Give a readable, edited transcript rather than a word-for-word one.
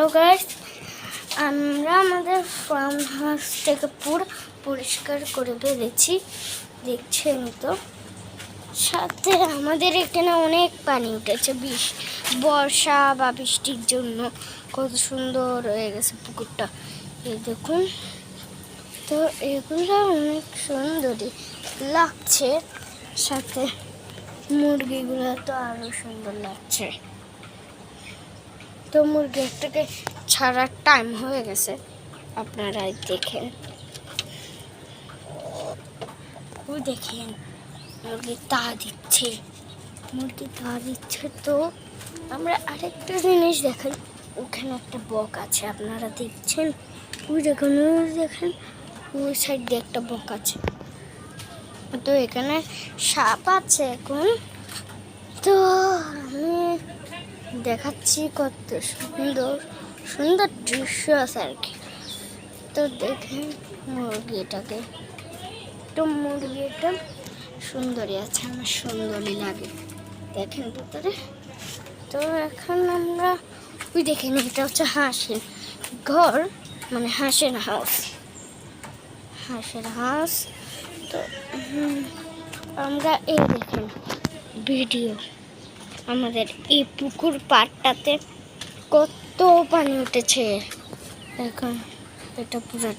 Hello guys, আমরা আমাদের farm হাউসটাকে পুরো পরিষ্কার করে ফেলেছি, দেখছেন তো। সাথে আমাদের এখানে অনেক পানি উঠেছে, বর্ষা বা বৃষ্টির জন্য কত সুন্দর হয়ে গেছে পুকুরটা, এই দেখুন। তো এগুলো অনেক সুন্দরই লাগছে, সাথে মুরগিগুলো তো আরো সুন্দর লাগছে। তো মুরগি একটাকে ছাড়ার টাইম হয়ে গেছে, আপনারাই দেখেন। ওই দেখেন মুরগি তা দিচ্ছে, তো আমরা আরেকটা জিনিস দেখেন, ওখানে একটা বক আছে, আপনারা দেখছেন। ওই দেখেন ওই সাইড দিয়ে একটা বক আছে। তো এখানে সাপ আছে এখন। তো আমি দেখাচ্ছি কত সুন্দর সুন্দর দৃশ্য আছে আর কি। তো দেখেন মুরগিটাকে, তো মুরগিটা সুন্দরই আছে, আমার সুন্দরই লাগে, দেখেন ভিতরে। তো এখন আমরা ওই দেখেন, এটা হচ্ছে হাঁসের ঘর, মানে হাঁসের হাউস। তো আমরা এই দেখেন ভিডিও, আমাদের এই পুকুর পাড়টাতে কত পানি উঠেছে, এখন এটা পুরো